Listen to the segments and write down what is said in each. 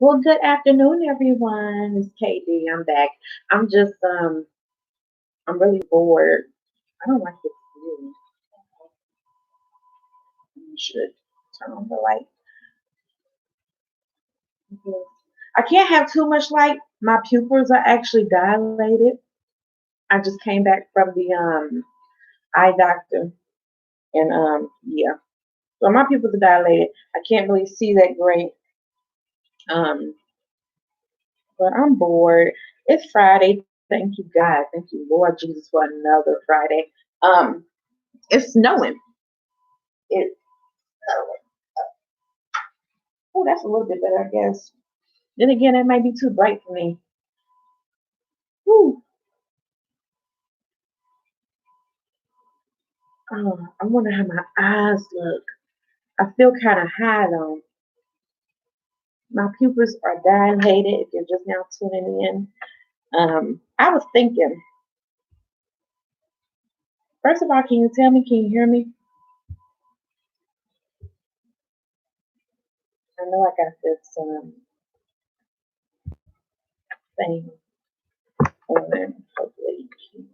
Well, good afternoon, everyone. It's Katie. I'm back. I'm just I'm really bored. I don't like this view. You should turn on the light. Because I can't have too much light. My pupils are actually dilated. I just came back from the eye doctor, and yeah. So my pupils are dilated. I can't really see that great. Um, but I'm bored. It's Friday. Thank you, God. Thank you, Lord Jesus, for another Friday. Um, it's snowing. It's snowing. Oh, that's a little bit better, I guess. Then again, it might be too bright for me. Whew. Oh, I wonder how my eyes look. I feel kind of high though. My pupils are dilated. If you're just now tuning in, I was thinking. First of all, can you tell me? Can you hear me? I know I got this thing on. Hopefully, you can.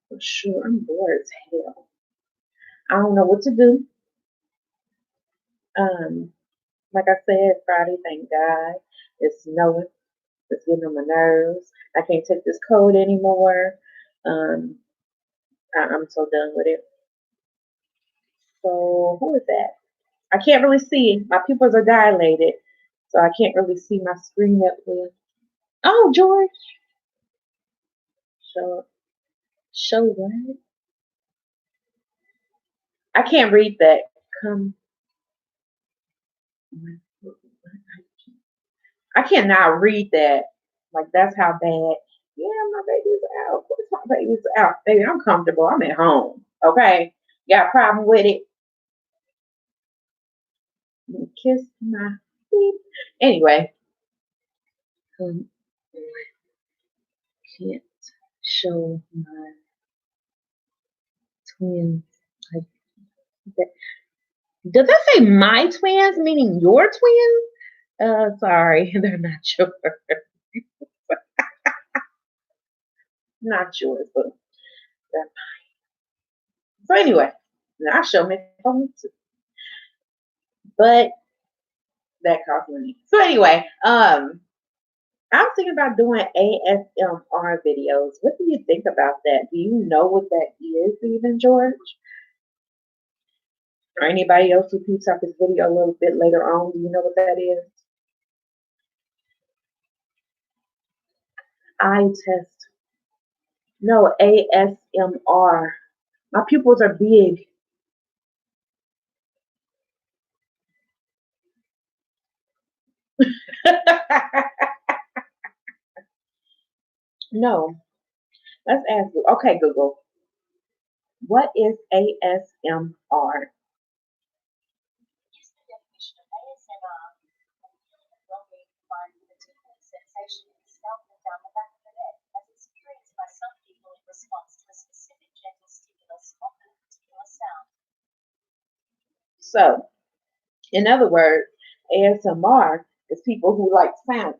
For sure, I'm bored as hell. I don't know what to do. Um, like I said, Friday. Thank God, it's snowing. It's getting on my nerves. I can't take this cold anymore. Um, I'm so done with it. So who is that? I can't really see. My pupils are dilated, so I can't really see my screen up here. Oh, George, show show what? I can't read that. Come, I cannot read that. Like that's how bad. Yeah, my baby's out. Of course, my baby's out. Baby, I'm comfortable. I'm at home. Okay, got a problem with it? Kiss my feet. Anyway, um, can't show my twins. Like that. Does that say my twins, meaning your twins? Sorry, they're not yours. Not yours, but they're mine. So anyway, now I show my phone too, but that costs money. So anyway, I was thinking about doing ASMR videos. What do you think about that? Do you know what that is, even George? Or anybody else who peeps out this video a little bit later on? Do you know what that is? Eye test. No, ASMR. My pupils are big. No, let's ask you. Okay, Google. What is ASMR? So, in other words, ASMR is people who like sounds.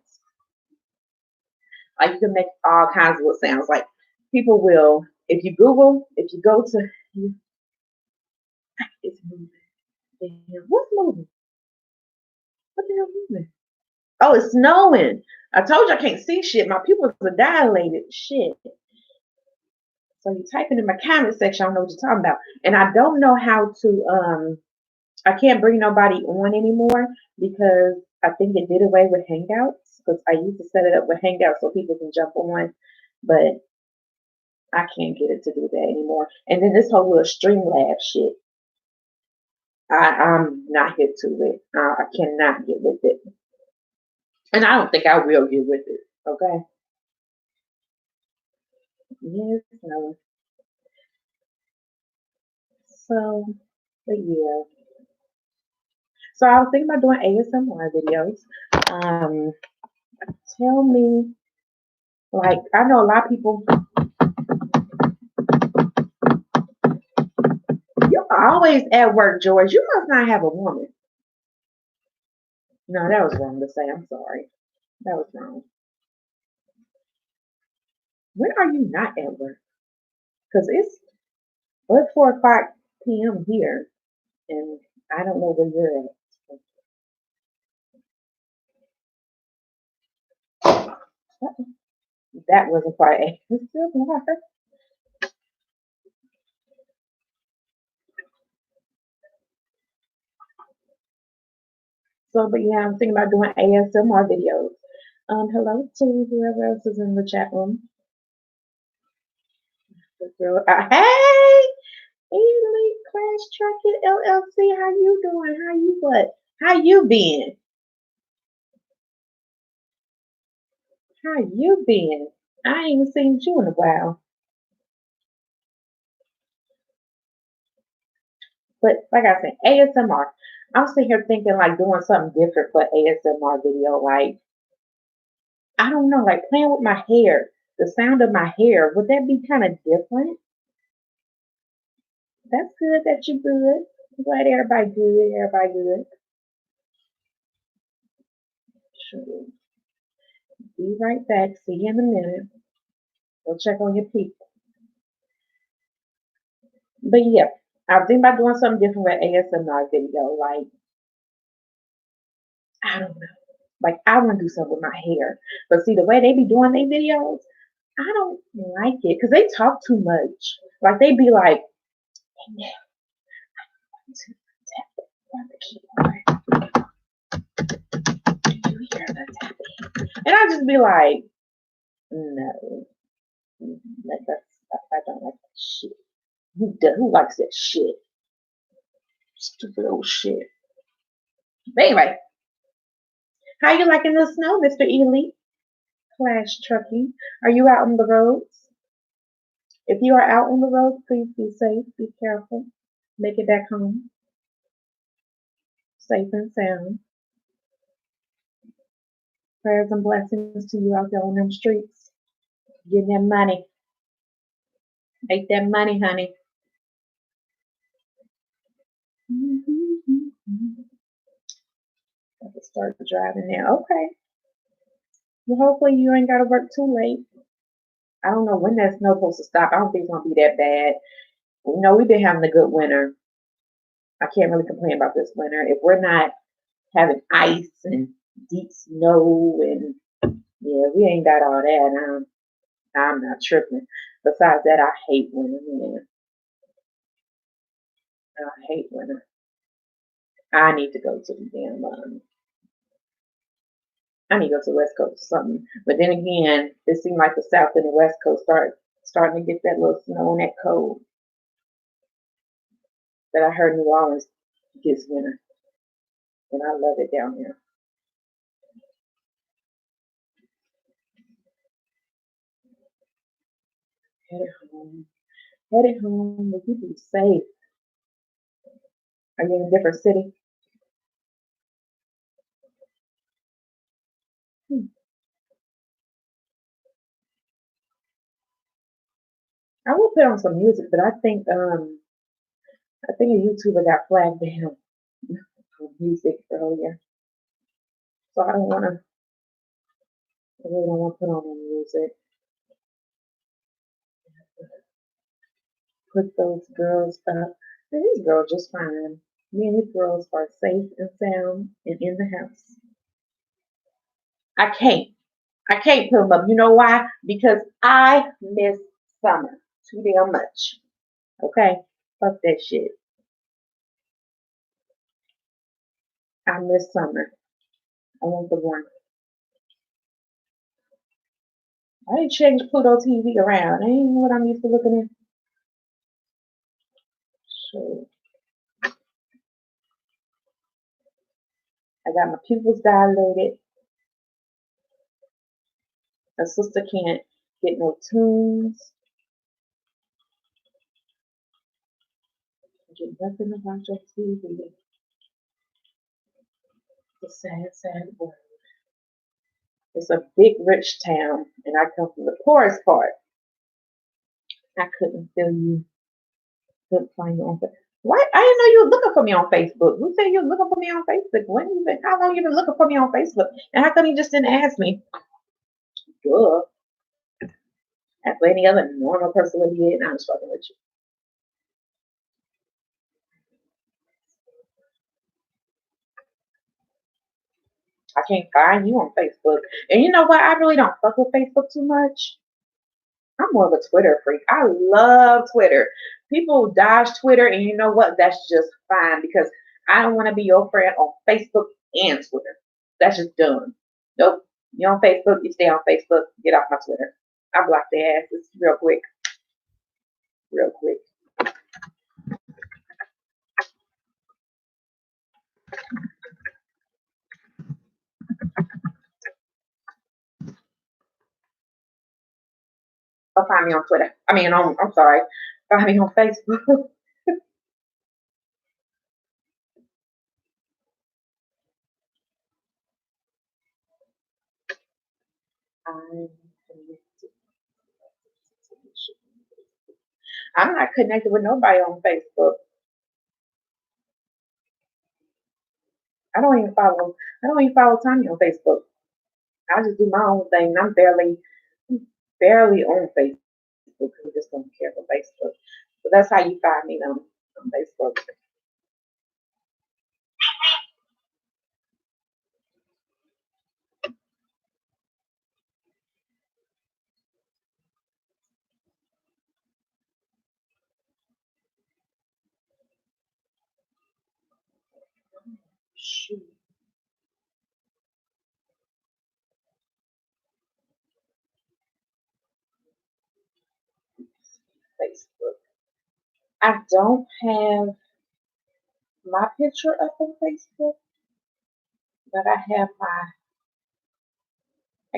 Like you can make all kinds of sounds. Like people will, if you Google, if you go to, it's moving. Damn, what's moving? What the hell moving? Oh, it's snowing. I told you I can't see shit. My pupils are dilated. Shit. So you type it in my comment section. I don't know what you're talking about. And I don't know how to. I can't bring nobody on anymore because I think it did away with Hangouts because I used to set it up with Hangouts so people can jump on, but I can't get it to do that anymore. And then this whole little Streamlab shit, I'm not hip to it. I cannot get with it, and I don't think I will get with it. Okay. Yes. No. So, but yeah. So I was thinking about doing ASMR videos. Um, tell me, like, I know a lot of people. Your always at work, George. You must not have a woman. No, that was wrong to say. I'm sorry. That was wrong. When are you not at work? Because it's 4 o'clock p.m. here, and I don't know where you're at. That wasn't quite ASMR. So, but yeah, I'm thinking about doing ASMR videos. Hello to whoever else is in the chat room. Hey, Elite Class Trucking LLC, how you doing? How you what? How you been? How you been? I ain't seen you in a while. But like I said, ASMR. I'm sitting here thinking like doing something different for ASMR video. Like, I don't know, like playing with my hair. The sound of my hair. Would that be kind of different? That's good that you good. I'm glad everybody good. Everybody good. Sure. Be right back. See you in a minute. Go check on your people. But yeah, I was thinking about doing something different with ASMR video. Like, I don't know. Like, I want to do something with my hair. But see, the way they be doing their videos, I don't like it because they talk too much. Like, they be like, "Hey, tap on the keyboard. Do you hear the tapping?" And I just be like, no, I don't like that shit. Who likes that shit? Stupid old shit. But anyway, how you liking the snow, Mr. Elite Clash Trucking? Are you out on the roads? If you are out on the road, please be safe, be careful, make it back home, safe and sound. Prayers and blessings to you out there on them streets. Getting that money. Make that money, honey. I can start driving now. Okay. Well, hopefully you ain't got to work too late. I don't know when that snow supposed to stop. I don't think it's gonna be that bad. You know, we've been having a good winter. I can't really complain about this winter. If we're not having ice and deep snow and yeah, we ain't got all that. I'm not tripping. Besides that, I hate winter, man. I hate winter. I need to go to the damn I need to go to the West Coast or something. But then again, it seems like the South and the West Coast starting to get that little snow and that cold. But I heard New Orleans gets winter, and I love it down here. Headed home. Headed home. Will you be safe? Are you in a different city? Hmm. I will put on some music, but I think a YouTuber got flagged down for music earlier. So I really don't want to put on any music. Put those girls up. And these girls just fine. Me and these girls are safe and sound and in the house. I can't. I can't put them up. You know why? Because I miss summer too damn much. Okay? Fuck that shit. I miss summer. I want the warmth. I didn't change Pluto TV around. Ain't what I'm used to looking at. So I got my pupils dilated. My sister can't get no tunes. Get nothing to watch on TV. It's a sad, sad world. It's a big, rich town, and I come from the poorest part. I couldn't feel you. Couldn't find on. Why? I didn't know you were looking for me on Facebook. You said you were looking for me on Facebook. When you been? How long you been looking for me on Facebook? And how come you just didn't ask me? Duh. That's what any other normal person would be. And I'm just fucking with you. I can't find you on Facebook. And you know what? I really don't fuck with Facebook too much. I'm more of a Twitter freak. I love Twitter. People dodge Twitter, and you know what? That's just fine because I don't want to be your friend on Facebook and Twitter. That's just dumb. Nope. You're on Facebook, you stay on Facebook. Get off my Twitter. I block their asses real quick. Real quick. Or find me on Twitter. I mean, I'm sorry. Find me on Facebook. I'm not connected with nobody on Facebook. I don't even follow. I don't even follow Tommy on Facebook. I just do my own thing. I'm barely on Facebook. I just don't care for Facebook. So that's how you find me on Facebook. Shoot, Facebook. I don't have my picture up on Facebook, but I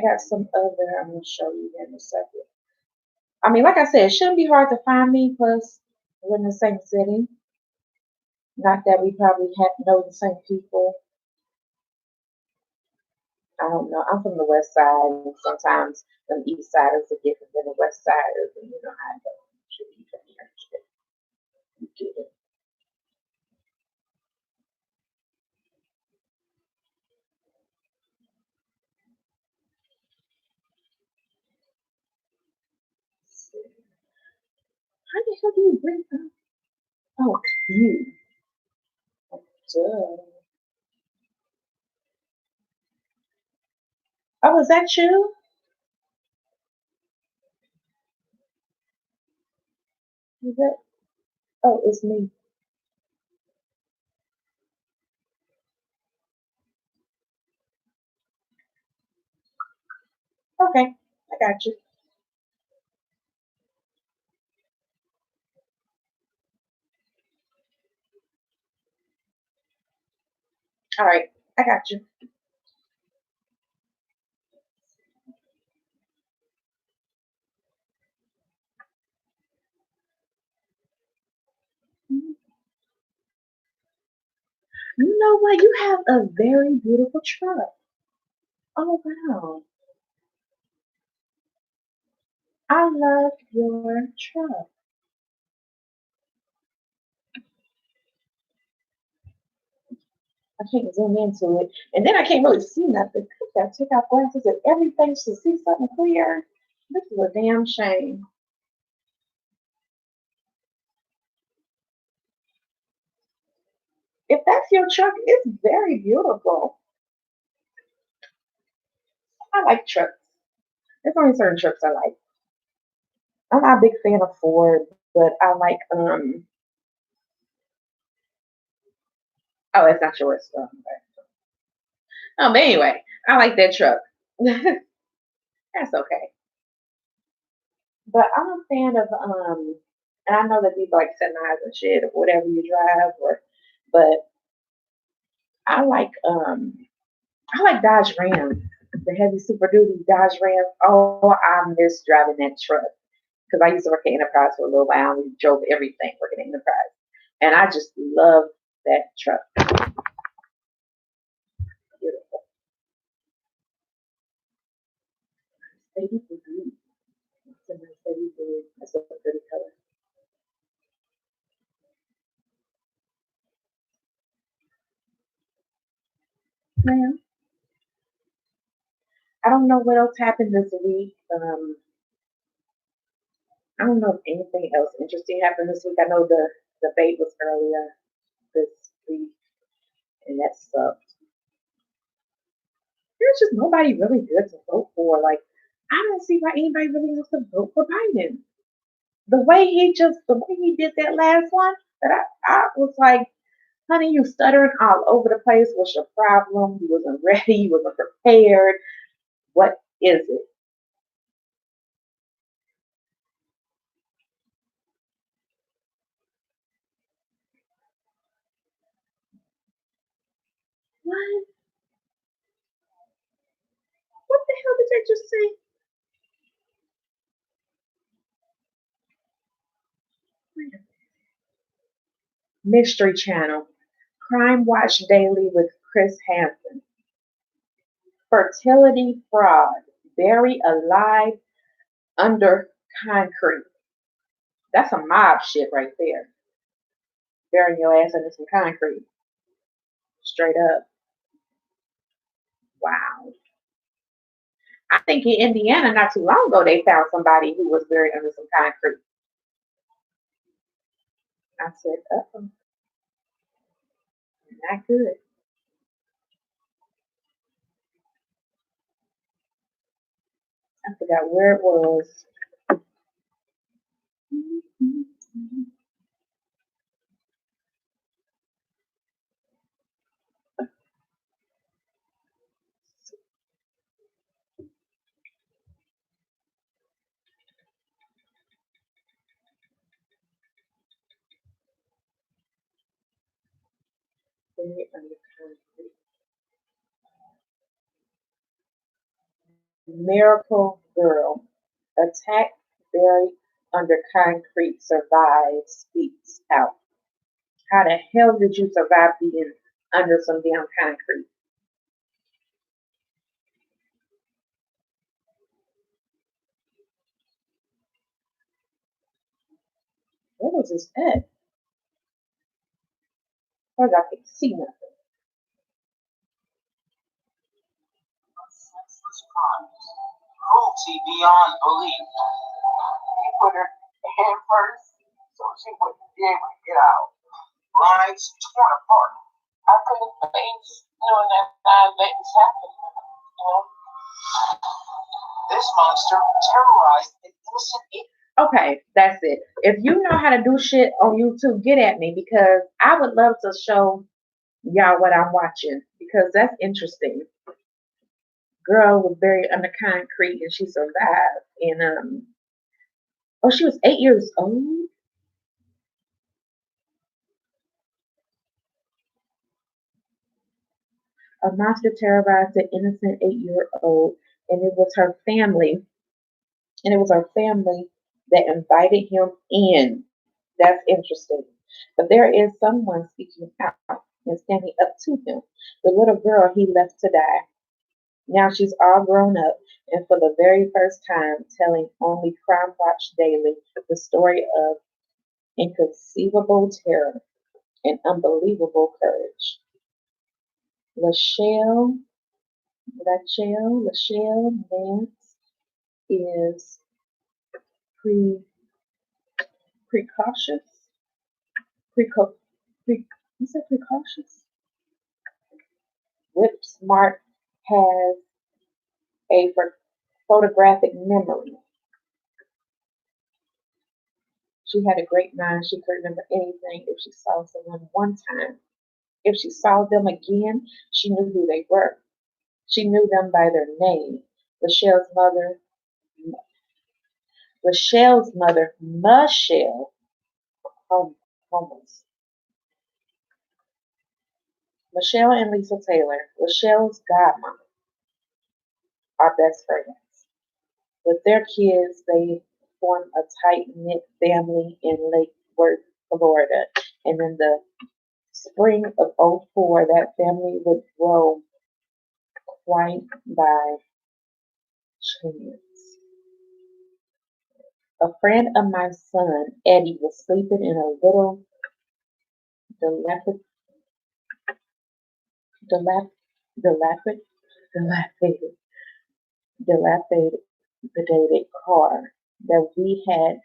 got some other. I'm gonna show you in a second. I mean, like I said, it shouldn't be hard to find me. Plus, we're in the same city. Not that we probably have know the same people. I don't know. I'm from the west side, and sometimes the east siders are different than the west siders, and you know how it goes. Should be from here. You get it. How the hell do you bring up? Oh, you. Duh. Oh, is that you? Is that? Oh, it's me. Okay, I got you. All right, I got you. You know what? You have a very beautiful truck. Oh wow, I love your truck. I can't zoom into it, and then I can't really see nothing. I gotta take out glasses and everything to see something clear. This is a damn shame. If that's your truck, it's very beautiful. I like trucks. There's only certain trucks I like. I'm not a big fan of Ford, but I like oh, it's not yours. But anyway, I like that truck. That's okay. But I'm a fan of and I know that people like semis and shit or whatever you drive or but I like Dodge Ram. The heavy super duty Dodge Ram. Oh, I miss driving that truck. Because I used to work at Enterprise for a little while and we drove everything working at Enterprise. And I just love that truck. Beautiful. Baby blue. It's a nice baby blue. That's a pretty color. Man, I don't know what else happened this week. I don't know if anything else interesting happened this week. I know the debate was earlier this week, and that sucked. There's just nobody really good to vote for. Like, I don't see why anybody really wants to vote for Biden. The way he did that last one, that I was like, honey, you stuttering all over the place. What's your problem? You wasn't ready. You wasn't prepared. What is it? What? What the hell did I just say? Mystery Channel. Crime Watch Daily with Chris Hansen. Fertility fraud. Buried alive under concrete. That's some mob shit right there. Burying your ass under some concrete. Straight up. Wow. I think in Indiana, not too long ago, they found somebody who was buried under some concrete. I said, oh, not good. I forgot where it was. Buried under concrete. Miracle Girl. Attack buried under concrete survives, speaks out. How the hell did you survive being under some damn concrete? What was his head? I could see nothing. Senseless crimes. Cruelty beyond belief. He put her head first so she wouldn't be able to get out. Lives torn apart. I couldn't face knowing that this happened. You know? This monster terrorized an innocent. Okay, that's it. If you know how to do shit on YouTube, get at me because I would love to show y'all what I'm watching because that's interesting. Girl was buried under concrete and she survived. And oh, she was 8 years old. A monster terrorized an innocent 8 year old, and it was her family, and it was her family that invited him in. That's interesting. But there is someone speaking out and standing up to him. The little girl he left to die. Now she's all grown up and for the very first time telling only Crime Watch Daily the story of inconceivable terror and unbelievable courage. Lachelle, Lachelle Nance is pre precautious. Preco, pre, is it precautious? Whip Smart has a photographic memory. She had a great mind. She could remember anything if she saw someone one time. If she saw them again, she knew who they were. She knew them by their name. Michelle's mother, Michelle's mother, Michelle, almost. Michelle and Lisa Taylor, Michelle's godmother, are best friends. With their kids, they form a tight knit family in Lake Worth, Florida. And in the spring of '04, that family would grow quite by chance. A friend of my son, Eddie, was sleeping in a little dilap- Dilapid- dilapidated, dilapidated car that we had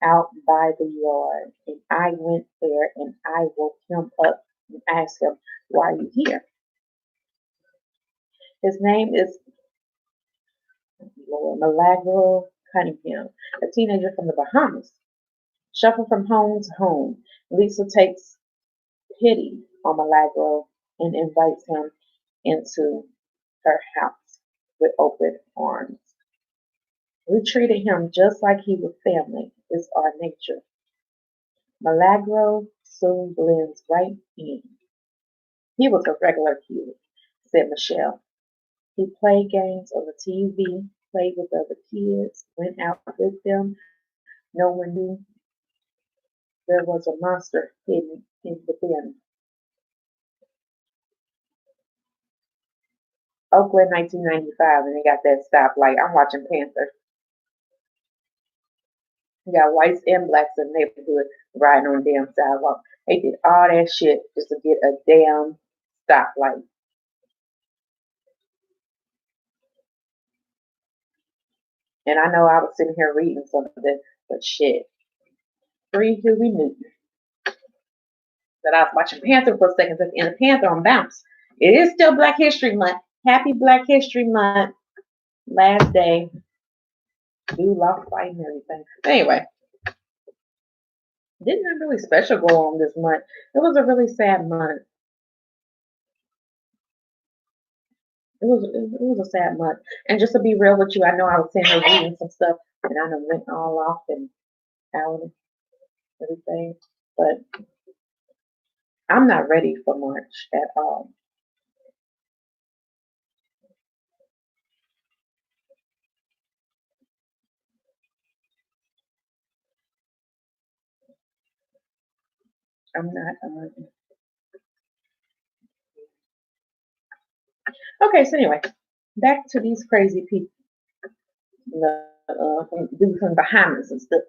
out by the yard. And I went there and I woke him up and asked him, "Why are you here?" His name is Milagro Cunningham, a teenager from the Bahamas. Shuffle from home to home. Lisa takes pity on Milagro and invites him into her house with open arms. We treated him just like he was family. It's our nature. Milagro soon blends right in. He was a regular kid, said Michelle. He played games on the TV, played with other kids, went out with them. No one knew there was a monster hidden in the bin. Oakland, 1995, and they got that stoplight. I'm watching Panther. You got whites and blacks in the neighborhood riding on the damn sidewalk. They did all that shit just to get a damn stoplight. And I know I was sitting here reading something, but shit. Free Huey Newton. That I was watching Panther for a second, at the end of Panther on Bounce. It is still Black History Month. Happy Black History Month. Last day. Do lost fight and everything. Anyway, didn't nothing really special go on this month. It was a really sad month. It was a sad month. And just to be real with you, I know I was sitting here reading some stuff and I done went all off and out and everything. But I'm not ready for March at all. I'm not. Okay, so anyway, back to these crazy people. Do some Bahamas and stuff.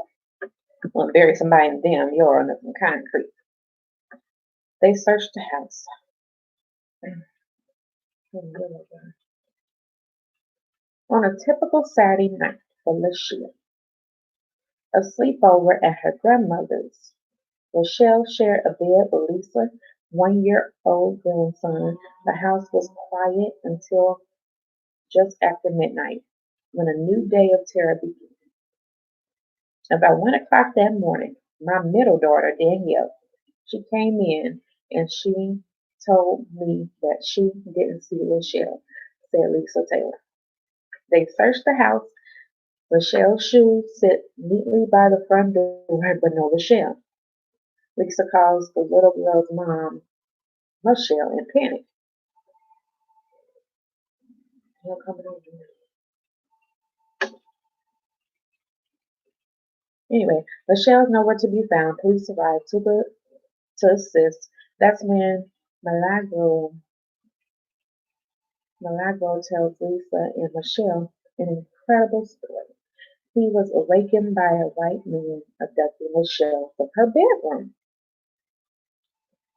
Want to bury somebody in the damn yard under some concrete. They searched the house. On a typical Saturday night for Lachelle, a sleepover at her grandmother's. Lachelle shared a bed with Lisa's 1-year-old grandson. The house was quiet until just after midnight, when a new day of terror began. About 1 o'clock that morning, my middle daughter, Danielle, she came in and she told me that she didn't see Lachelle, said Lisa Taylor. They searched the house. Lachelle's shoes sit neatly by the front door, but no Lachelle. Lisa calls the little girl's mom, Michelle, in panic. Anyway, Michelle's nowhere to be found. Police arrived to assist. That's when Milagro, Milagro tells Lisa and Michelle an incredible story. He was awakened by a white man abducting Michelle from her bedroom.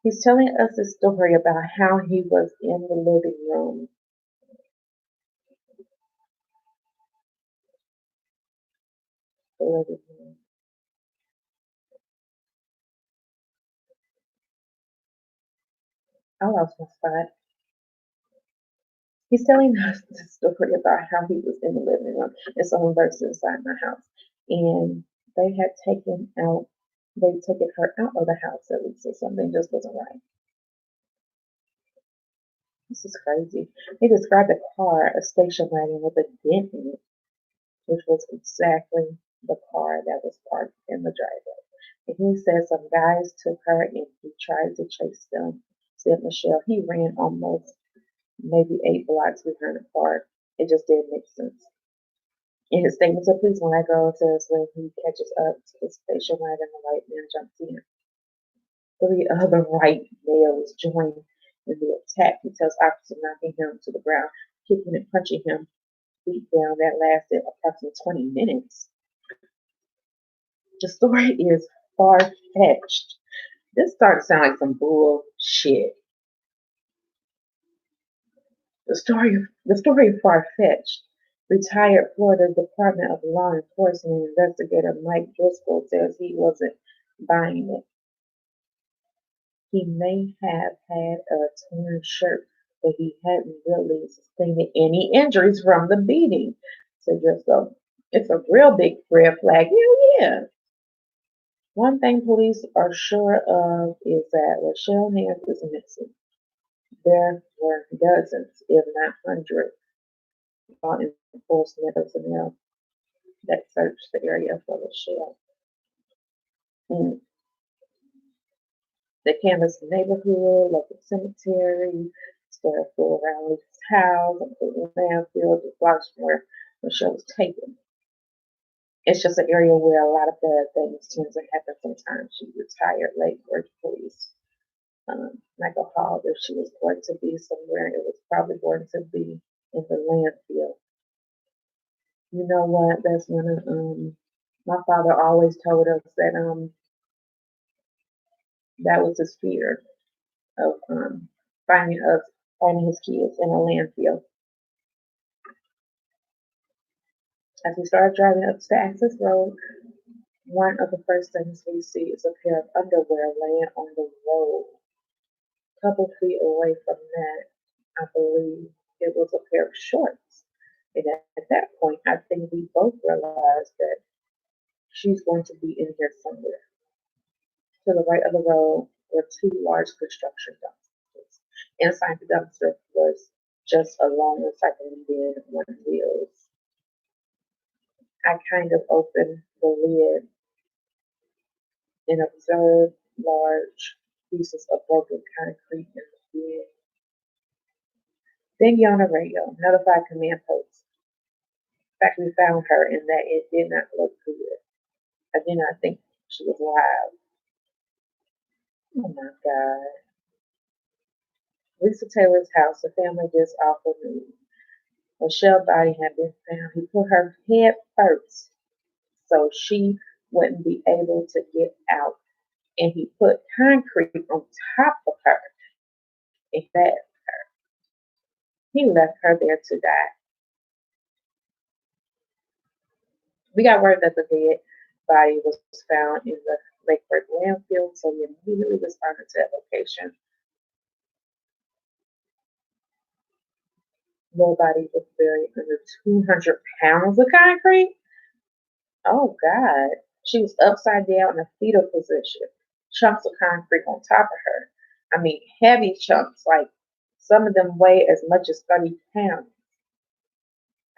He's telling us a story about how he was in the living room. The living room. I lost my spot. He's telling us the story about how he was in the living room and someone burst inside my house. And they had taken her out of the house at least, so something just wasn't right. This is crazy. He described a car, a station wagon with a dent in it, which was exactly the car that was parked in the driveway. And he said some guys took her and he tried to chase them, said Michelle. He ran almost maybe 8 blocks behind the car. It just didn't make sense. In his statement to police, when that girl says when he catches up to the station wagon, the white man jumps in. 3 other white males join in the attack. He tells officers knocking him to the ground, kicking and punching him, beat down that lasted approximately 20 minutes. The story is far fetched. This started to sound like some bullshit. The story far-fetched. Retired Florida Department of Law Enforcement investigator Mike Driscoll says he wasn't buying it. He may have had a torn shirt, but he hadn't really sustained any injuries from the beating. So just it's a real big red flag. Yeah. One thing police are sure of is that Rochelle Nance is missing. There were dozens, if not hundreds, of law enforcement personnel that searched the area for Rochelle. Mm. They canvassed the neighborhood, local cemetery, square full around Lisa's house, including landfill, the blocks from where Rochelle was taken. It's just an area where a lot of bad things tend to happen sometimes. She retired late for police. Michael Hall, if she was going to be somewhere, it was probably going to be in the landfill. You know what? That's one of my father always told us that that was his fear of finding us finding his kids in a landfill. As we started driving up to Access Road, one of the first things we see is a pair of underwear laying on the road. A couple feet away from that, I believe it was a pair of shorts. And at that point, I think we both realized that she's going to be in here somewhere. To the right of the road were two large construction dumpsters. Inside the dumpster was just a long recycling bin on wheels. I kind of opened the lid and observed large pieces of broken concrete in the bin. Then on the radio, notified command post. In fact, we found her and that it did not look good. I did not think she was alive. Oh my God. Lisa Taylor's house, the family just awful news. Michelle's body had been found. He put her head first so she wouldn't be able to get out. And he put concrete on top of her. In fact, he left her there to die. We got word that the dead body was found in the Lakeford landfill, so we immediately responded to that location. The body was buried under 200 pounds of concrete. Oh God. She was upside down in a fetal position. Chunks of concrete on top of her. I mean, heavy chunks, like some of them weigh as much as 30 pounds.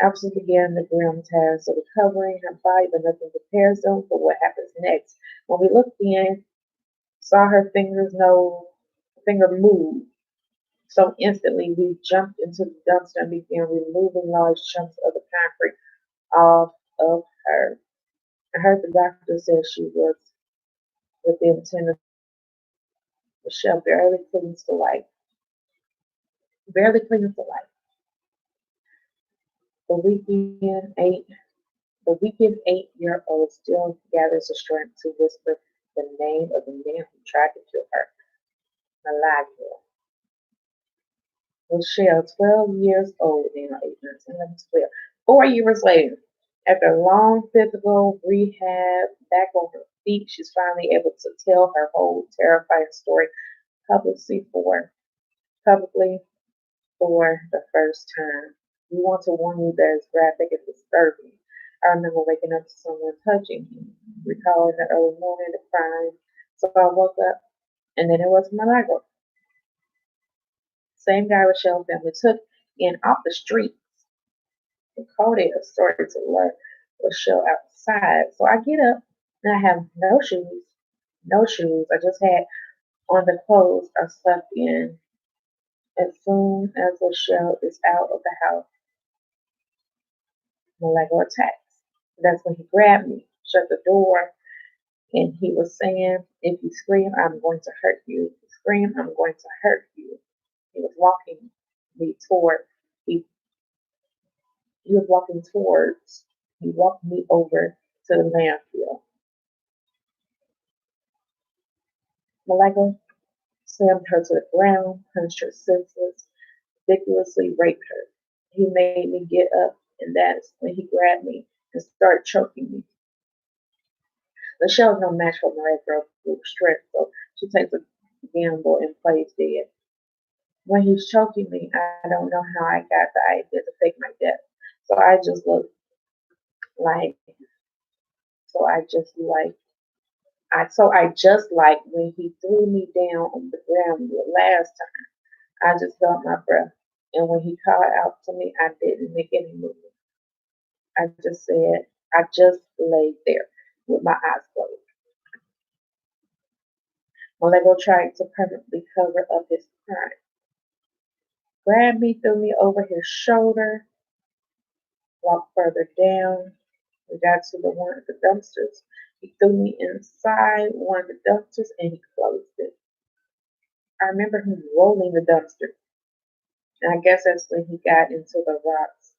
Officers began the grim task of recovering her body, but nothing prepares them for what happens next. When we looked in, saw her finger move. So instantly we jumped into the dumpster and began removing large chunks of the concrete off of her. I heard the doctor say she was within 10 of Michelle barely clings to life. Barely clings to life. The weekend eight the weekend 8-year-old still gathers the strength to whisper the name of the man who tried to kill her. Malaga. Michelle, 12 years old now, 8, 9, 10, 11, 12. 4 years later, after long physical rehab, back on her feet, she's finally able to tell her whole terrifying story publicly for publicly for the first time. We want to warn you that it's graphic and disturbing. I remember waking up to someone touching me, recalling the early morning, the crime. So I woke up, and then it was Malago, same guy Rochelle family took in off the streets and called it a story to let Rochelle outside. So I get up and I have no shoes, no shoes. I just had on the clothes I slept in. As soon as Rochelle is out of the house, Malago attacks. That's when he grabbed me, shut the door, and he was saying, "If you scream, I'm going to hurt you. If you scream, I'm going to hurt you." He was walking me toward. He he was walking towards. He walked me over to the landfill. Malaga slammed her to the ground, punched her senseless. ridiculously raped her. He made me get up, and that's when he grabbed me and started choking me. Michelle's no match for my girl with strength, so she takes a gamble and plays dead. When he's choking me, I don't know how I got the idea to fake my death. So I just look like, so I just like, I just like when he threw me down on the ground the last time. I just felt my breath, and when he called out to me, I didn't make any movement. I just said, I just laid there with my eyes closed. Malego tried to permanently cover up his crime. Grabbed me, threw me over his shoulder, walked further down. We got to the one of the dumpsters. He threw me inside one of the dumpsters and he closed it. I remember him rolling the dumpster, and I guess that's when he got into the rocks.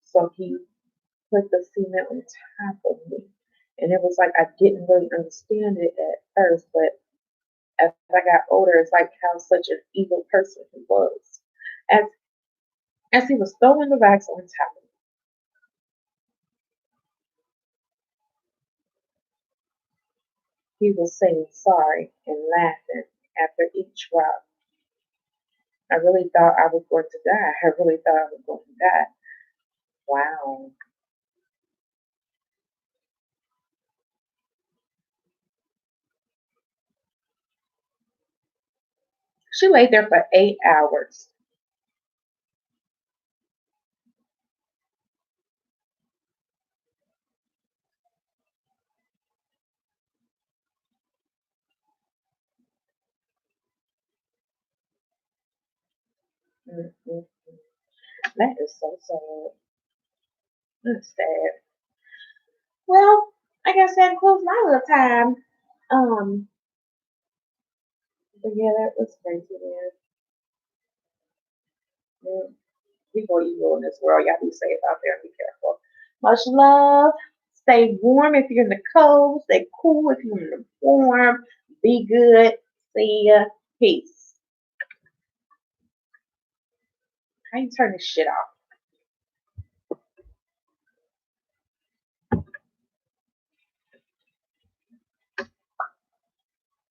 So he put the cement on top of me. And it was like I didn't really understand it at first, but as I got older, it's like how such an evil person he was. As as he was throwing the rocks on top of me, he was saying sorry and laughing after each rock. I really thought I was going to die. I really thought I was going to die. Wow. She lay there for 8 hours. Mm-hmm. That is so sad. That's sad. Well, I guess that includes my little time. Um, but yeah, that was crazy, man. Mm, people evil in this world. Y'all be safe out there and be careful. Much love. Stay warm if you're in the cold. Stay cool if you're in the warm. Be good. See ya. Peace. How you turn this shit off?